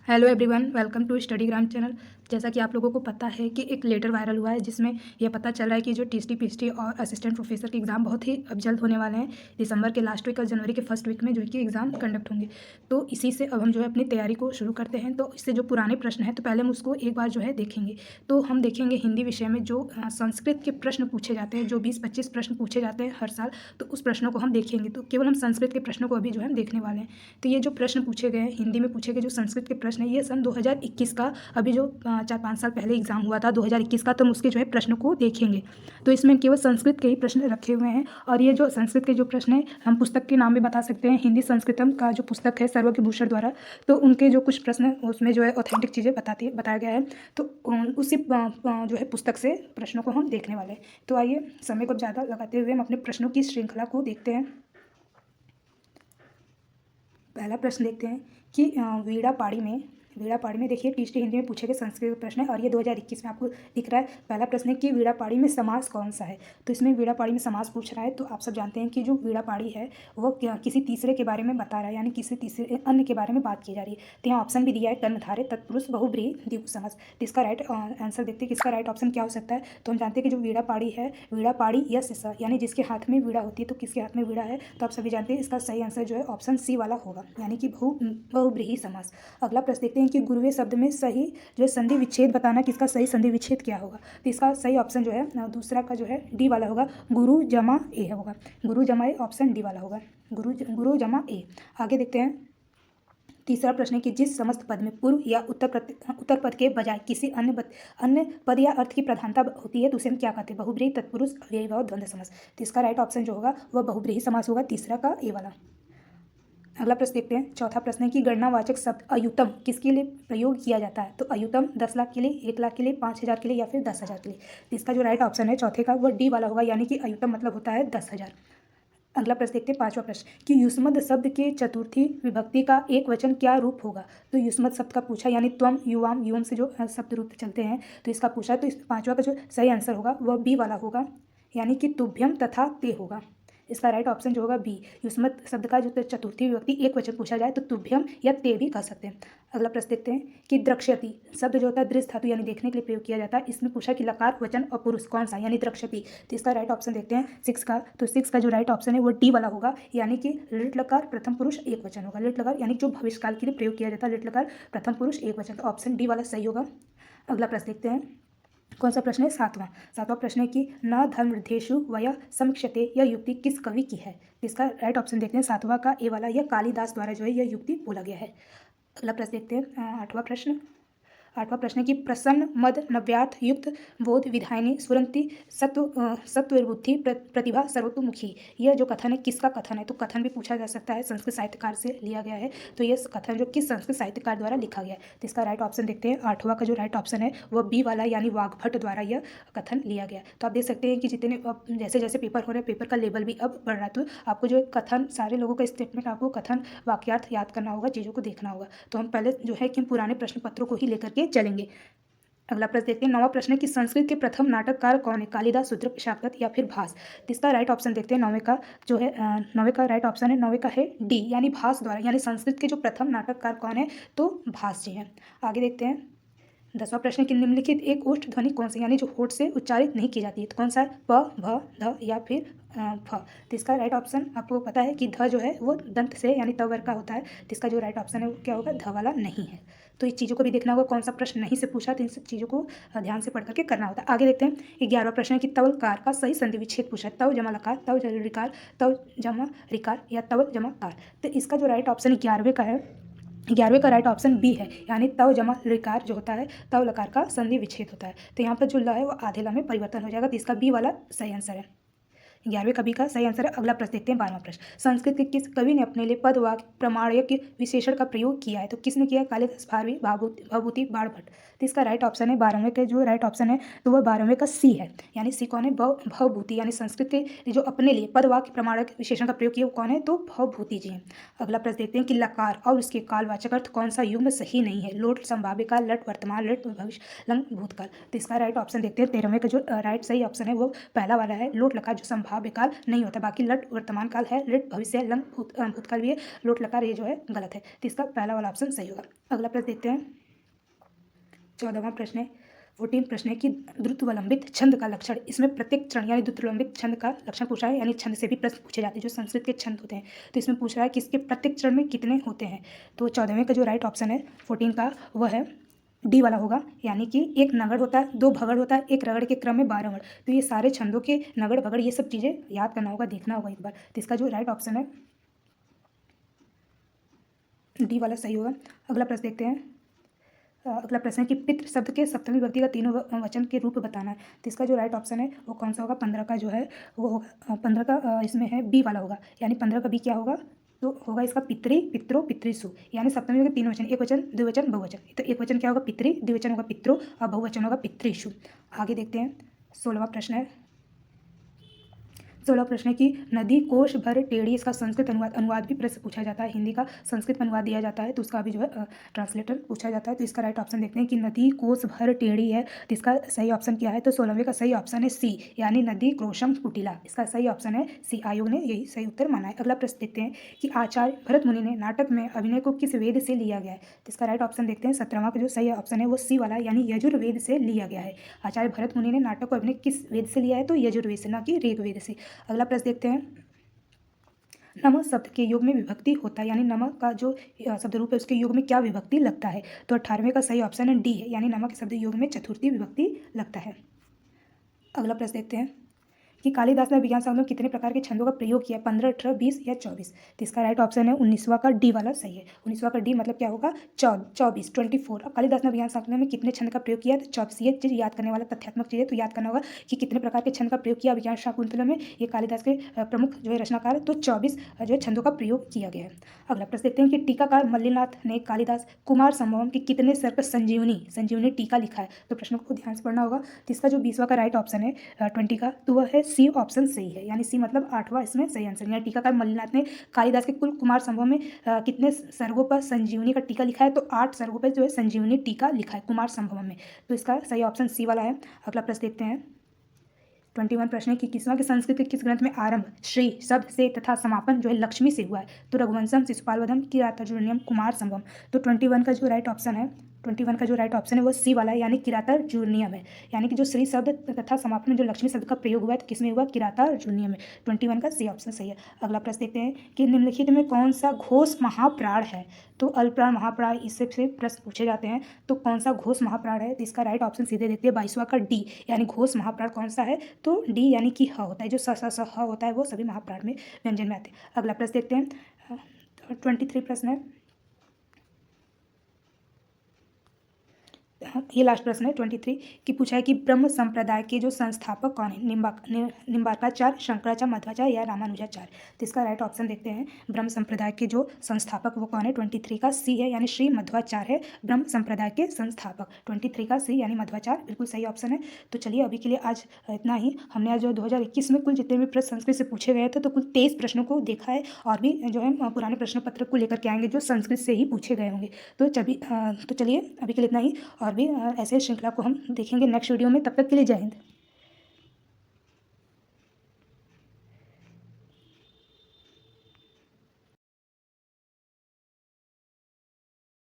Hello everyone, welcome to Studygram channel. जैसा कि आप लोगों को पता है कि एक लेटर वायरल हुआ है जिसमें यह पता चल रहा है कि जो टीएसटी पीएचडी और असिस्टेंट प्रोफेसर के एग्ज़ाम बहुत ही अब जल्द होने वाले हैं। दिसंबर के लास्ट वीक और जनवरी के फर्स्ट वीक में जो है कि एग्ज़ाम कंडक्ट होंगे। तो इसी से अब हम जो है अपनी तैयारी को शुरू करते हैं। तो इससे जो पुराने प्रश्न हैं तो पहले हम उसको एक बार जो है देखेंगे। तो हम देखेंगे हिंदी विषय में जो संस्कृत के प्रश्न पूछे जाते हैं, जो 20-25 प्रश्न पूछे जाते हैं हर साल, तो उस प्रश्नों को हम देखेंगे। तो केवल हम संस्कृत के प्रश्नों को अभी जो है हम देखने वाले हैं। तो ये जो प्रश्न पूछे गए हैं हिंदी में पूछे गए जो संस्कृत के प्रश्न है, ये सन 2021 का अभी जो 4-5 साल पहले एग्ज़ाम हुआ था 2021 का, तो हम उसके जो है प्रश्नों को देखेंगे। तो इसमें केवल संस्कृत के ही प्रश्न रखे हुए हैं। और ये जो संस्कृत के जो प्रश्न हैं हम पुस्तक के नाम भी बता सकते हैं। हिंदी संस्कृतम का जो पुस्तक है सर्वज्ञ भूषण द्वारा, तो उनके जो कुछ प्रश्न उसमें जो है ऑथेंटिक चीज़ें बताया गया है। तो उसी जो है पुस्तक से प्रश्नों को हम देखने वाले हैं। तो आइए समय को ज़्यादा लगाते हुए हम अपने प्रश्नों की श्रृंखला को देखते हैं। पहला प्रश्न देखते हैं कि वीड़ा पाड़ी में देखिए टीएसटी हिंदी में पूछे गए संस्कृत के प्रश्न है और ये 2021 में आपको दिख रहा है। पहला प्रश्न है कि वीड़ा पाड़ी में समास कौन सा है। तो इसमें वीड़ा पाड़ी में समास पूछ रहा है। तो आप सब जानते हैं कि जो वीड़ा पाड़ी है वो किसी तीसरे के बारे में बता रहा है, यानी किसी तीसरे अन्य के बारे में बात की जा रही है। तो यहाँ ऑप्शन भी दिया है कर्णधारे तत्पुरुष बहुब्रीहि द्विगु समास। तो इसका राइट आंसर देखते हैं कि इसका राइट ऑप्शन क्या हो सकता है। तो हम जानते हैं कि जो वीड़ा पाड़ी है, वीड़ा पाड़ी यस स, यानी जिसके हाथ में वीड़ा होती है। तो किसके हाथ में वीड़ा है, तो आप सभी जानते हैं इसका सही आंसर जो है ऑप्शन सी वाला होगा, यानी कि बहुब्रीहि समास। अगला प्रश्न देखते हैं कि गुरुवे शब्द में सही जो है संधि विच्छेद बताना, किसका सही संधि विच्छेद क्या होगा। तो इसका सही ऑप्शन जो है दूसरा का जो है डी वाला होगा, गुरु जमा ए होगा। गुरु जमा ए ऑप्शन डी वाला होगा, गुरु जमा ए। आगे देखते हैं तीसरा प्रश्न है कि जिस समस्त पद में पूर्व या उत्तर पद के बजाय किसी अन्य पद या अर्थ की प्रधानता होती है तो उसे हम क्या कहते हैं, बहुब्रीहि तत्पुरुष अव्ययीभाव द्वंद्व समास। तो इसका राइट ऑप्शन जो होगा वह बहुब्रीहि समास होगा, तीसरा का ए वाला। अगला प्रश्न देखते हैं। चौथा प्रश्न है कि गणनावाचक शब्द अयुतम किसके लिए प्रयोग किया जाता है। तो अयुतम 10 लाख के लिए, 1 लाख के लिए, 5,000 के लिए या फिर 10,000 के लिए। तो इसका जो राइट ऑप्शन है चौथे का वह डी वाला होगा, यानी कि अयुतम मतलब होता है 10,000। अगला प्रश्न देखते हैं पांचवा प्रश्न कि युष्मद् शब्द के चतुर्थी विभक्ति का एक वचन क्या रूप होगा। तो युष्मद् शब्द का पूछा, यानी त्वम युवाम युवम से जो शब्द रूप चलते हैं तो इसका पूछा। तो इस पांचवा का जो सही आंसर होगा वह बी वाला होगा, यानी कि तुभ्यम तथा ते होगा। इसका राइट ऑप्शन जो होगा बी। युष्मत शब्द का जो चतुर्थी विभक्ति एक वचन पूछा जाए तो तुभ्यम या ते भी कह सकते हैं। अगला प्रश्न देखते हैं कि द्रक्ष्यति शब्द जो होता है दृश्य धातु यानी देखने के लिए प्रयोग किया जाता है। इसमें पूछा कि लकार वचन और पुरुष कौन सा, यानी द्रक्ष्यति। तो इसका राइट ऑप्शन देखते हैं 6 का। तो 6 का जो राइट ऑप्शन है वो डी वाला होगा, यानी कि लिट लकार प्रथम पुरुष एक वचन होगा। लिट लकार यानी जो भविष्य काल के लिए प्रयोग किया जाता है, लिट लकार प्रथम पुरुष एक वचन। तो ऑप्शन डी वाला सही होगा। अगला प्रश्न देखते हैं कौन सा प्रश्न है, सातवां प्रश्न है कि न धर्मवृद्धेषु वय समीक्षते यह युक्ति किस कवि की है। इसका राइट ऑप्शन देखते हैं सातवां का ए वाला, यह कालिदास द्वारा जो है यह युक्ति बोला गया है। अगला प्रश्न देखते हैं आठवां प्रश्न है कि प्रसन्न मद नव्यार्थ युक्त बोध विधायिनी स्फुरंती सत्वबुद्धि प्रतिभा सर्वतोमुखी। यह जो कथन है किसका कथन है। तो कथन भी पूछा जा सकता है, संस्कृत साहित्यकार से लिया गया है। तो यह कथन जो किस संस्कृत साहित्यकार द्वारा लिखा गया है। तो इसका राइट ऑप्शन देखते हैं आठवां का जो राइट ऑप्शन है वह बी वाला, यानी वाग्भट द्वारा यह कथन लिया गया। तो आप देख सकते हैं कि जितने जैसे जैसे पेपर हो रहे हैं पेपर का लेवल भी अब बढ़ रहा है। तो आपको जो कथन सारे लोगों का स्टेटमेंट, आपको कथन वाक्यार्थ याद करना होगा, चीज़ों को देखना होगा। तो हम पहले जो है कि पुराने प्रश्न पत्रों को ही लेकर के चलेंगे। अगला प्रश्न देखते हैं नौवां प्रश्न है कि संस्कृत के प्रथम नाटककार कौन है, कालिदास, शूद्रक, शाकुंतल या फिर भास। इसका राइट ऑप्शन देखते हैं नौवें का जो है नौवें का राइट ऑप्शन है, नौवें का है डी, यानी भास द्वारा, यानी संस्कृत के जो प्रथम नाटककार कौन है तो भास जी हैं। आगे देखते हैं 10वां प्रश्न कि निम्नलिखित एक ओष्ठ ध्वनि कौन सी, यानी जो होठ से उच्चारित नहीं की जाती है। तो कौन सा है, प, भ, ध या फिर फ। तो इसका राइट ऑप्शन आपको पता है कि ध जो है वो दंत से यानी त वर्ग का होता है। तो इसका जो राइट ऑप्शन है वो क्या होगा, ध वाला नहीं है। तो इस चीज़ों को भी देखना होगा कौन सा प्रश्न नहीं से पूछा, तो इन सब चीज़ों को ध्यान से पढ़ करके करना होता है। आगे देखते हैं 11वां प्रश्न है कि तवलकार का सही संधि विच्छेद पूछा है। तव जमा लकार, तव रिकार, तव जमा रिकार या तवल जमा कार। तो इसका जो राइट ऑप्शन 11वें का है, 11वें का राइट ऑप्शन बी है, यानी तव जमा रिकार जो होता है तव लकार का संधि विच्छेद होता है। तो यहाँ पर जो ल है वो आधे ल में परिवर्तन हो जाएगा। तो इसका बी वाला सही आंसर है, 11वें कवि का सही आंसर है। अगला प्रश्न देखते हैं 12वां प्रश्न संस्कृत के किस कवि ने अपने लिए पद वाक्य प्रमाणक विशेषण का प्रयोग किया है। तो किसने किया है, कालिदास, भारवी, भवभूति, बाणभट्ट। तो इसका राइट ऑप्शन है 12वें का जो राइट ऑप्शन है तो वह 12वें का सी है, यानी सी कौन है, भवभूति, यानी संस्कृत के जो अपने लिए पद वाक्य प्रमाणक विशेषण का प्रयोग किया वो कौन है तो भवभूति जी हैं। अगला प्रश्न देखते हैं कि लकार और उसके कालवाचक अर्थ कौन सा युग्म सही नहीं है। लोट संभाव्य काल, लट वर्तमान, लट भविष्य, लंग भूतकाल। तो इसका राइट ऑप्शन देखते हैं 13वें का जो राइट सही ऑप्शन है वो पहला वाला है, लोट लकार जो संभाव्य भाव्य काल नहीं होता। बाकी लट वर्तमान काल है, लिट भविष्य है, लंग भूतकाल भी है, लोट लकार ये जो है गलत है। तो इसका पहला वाला ऑप्शन सही होगा। अगला प्रश्न देखते हैं। 14वां प्रश्न है, 14 प्रश्न है कि द्रुतवलंबित छंद का लक्षण। इसमें प्रत्येक चरण यानी द्रुतवलंबित छंद का लक्षण पूछा है, यानी छंद से भी प्रश्न पूछे जाते हैं जो संस्कृत के छंद होते हैं। तो इसमें पूछ रहा है कि इसके प्रत्येक चरण में कितने होते हैं। तो 14वें का जो राइट ऑप्शन है 14 का वह है डी वाला होगा, यानी कि एक नगड़ होता है, 2 भगड़ होता है, एक रगड़ के क्रम में 12 वर्ण। तो ये सारे छंदों के नगड़ भगड़ ये सब चीज़ें याद करना होगा, देखना होगा एक बार। तो इसका जो राइट ऑप्शन है डी वाला सही होगा। अगला प्रश्न देखते हैं। अगला प्रश्न है कि पितृ शब्द के सप्तमी विभक्ति का तीनों वचन के रूप बताना है। तो इसका जो राइट ऑप्शन है वो कौन सा होगा, 15 का जो है वो होगा, 15 का इसमें है बी वाला होगा, यानी 15 का बी क्या होगा, तो होगा इसका पितृ, पित्रो, पितृसु, यानी सप्तमी के 3 वचन, एक वचन, द्विवचन, बहुवचन। तो एक वचन क्या होगा पितृ, द्विवचन होगा पित्रो और बहुवचन होगा पितृसु। आगे देखते हैं। 16वां प्रश्न है। 16वां प्रश्न है कि नदी कोश भर टेढ़ी, इसका संस्कृत अनुवाद भी प्रश्न पूछा जाता है, हिंदी का संस्कृत अनुवाद दिया जाता है तो उसका भी जो है ट्रांसलेटर पूछा जाता है। तो इसका राइट ऑप्शन देखते हैं कि नदी कोश भर टेढ़ी है, तो इसका सही ऑप्शन क्या है, तो 16वें का सही ऑप्शन है सी, यानी नदी क्रोशम कुटिला। इसका सही ऑप्शन है सी, आयोग ने यही सही उत्तर माना है। अगला प्रश्न देखते हैं कि आचार्य भरत मुनि ने नाटक में अभिनय को किस वेद से लिया गया है। तो इसका राइट ऑप्शन देखते हैं। 17वां का जो सही ऑप्शन है वो सी वाला, यानी यजुर्वेद से लिया गया है। आचार्य भरत मुनि ने नाटक को अभिनय किस वेद से लिया है, तो यजुर्वेद से, ना कि ऋग्वेद से। अगला प्रश्न देखते हैं। नम शब्द के युग में विभक्ति होता है, यानी नम का जो शब्द रूप है उसके युग में क्या विभक्ति लगता है। तो 18वें का सही ऑप्शन है डी है, यानी नमक के शब्द युग में चतुर्थी विभक्ति लगता है। अगला प्रश्न देखते हैं कि कालिदास ने विज्ञान सागर में कितने प्रकार के छंदों का प्रयोग किया, 15, 18, 20 या 24। तो इसका राइट ऑप्शन है 19वां का डी वाला सही है। 19वां का डी मतलब क्या होगा, 24, 24। अब कालिदास ने विज्ञान सागर में कितने छंद का प्रयोग किया, तो 24। ये चीज़ याद करने वाला तथ्यात्मक चीज़ है, तो याद करना होगा कि कितने प्रकार के छंद का प्रयोग किया विज्ञान शाकुंतलम में, ये कालिदास के प्रमुख जो है रचनाकार, तो 24 जो है छंदों का प्रयोग किया गया है। अगला प्रश्न देखते हैं कि टीकाकार मल्लिनाथ ने कालिदास कुमार संभवम की कितने स्वर पर संजीवनी टीका लिखा है। तो प्रश्न को ध्यान से पढ़ना होगा। तो इसका जो 20वां का राइट ऑप्शन है 20 का, तो वह है सी ऑप्शन सही है, यानी सी मतलब 8वां इसमें सही आंसर। यानी टीकाकार मल्लिनाथ ने कालिदास के कुल कुमार संभव में कितने सर्गों पर संजीवनी का टीका लिखा है, तो 8 सर्गों पर जो है संजीवनी टीका लिखा है कुमार संभव में। तो इसका सही ऑप्शन सी वाला है। अगला प्रश्न देखते हैं। 21 प्रश्न है कि किसवां के संस्कृत के किस ग्रंथ में आरंभ श्री शब्द से तथा समापन जो है लक्ष्मी से हुआ है। तो रघुवंशम, शिशुपालवधम, किरातार्जुनीयम, कुमार संभवम। तो 21 का जो राइट ऑप्शन है, 21 का जो राइट ऑप्शन है वो सी वाला है, यानी किरातार्जुनीयम है। यानी कि जो श्री शब्द तथा समापन में जो लक्ष्मी शब्द का प्रयोग हुआ है तो किसमें हुआ, किरातार्जुनीयम में। 21 का सी ऑप्शन सही है। अगला प्रश्न देखते हैं कि निम्नलिखित में कौन सा घोष महाप्राण है। तो अल्पप्राण, महाप्राण, इससे प्रश्न पूछे जाते हैं। तो कौन सा घोष महाप्राण है, तो इसका राइट ऑप्शन सीधे देखते हैं 22वां का डी, यानी घोष महाप्राण कौन सा है, तो डी, यानी कि ह होता है, जो स ह होता है वो सभी महाप्राण में व्यंजन में आते हैं। अगला प्रश्न देखते हैं। 23 प्रश्न है, ये लास्ट प्रश्न है 23 कि पूछा है कि ब्रह्म संप्रदाय के जो संस्थापक कौन है, निम्बार्काचार्य, शंकराचार्य, मध्वाचार्य या रामानुजाचार्य। तो इसका राइट ऑप्शन देखते हैं। ब्रह्म संप्रदाय के जो संस्थापक वो कौन है, 23 का सी है, यानी श्री मध्वाचार्य है ब्रह्म संप्रदाय के संस्थापक। 23 का सी यानी मध्वाचार्य बिल्कुल सही ऑप्शन है। तो चलिए अभी के लिए आज इतना ही। हमने आज जो 2021 में कुल जितने भी प्रश्न संस्कृत से पूछे गए थे तो कुल 23 प्रश्नों को देखा है, और भी जो है पुराने प्रश्न पत्र को लेकर के आएंगे जो संस्कृत से ही पूछे गए होंगे। तो चलिए अभी के लिए इतना ही, और भी ऐसे श्रृंखला को हम देखेंगे नेक्स्ट वीडियो में। तब तक के लिए जय हिंद।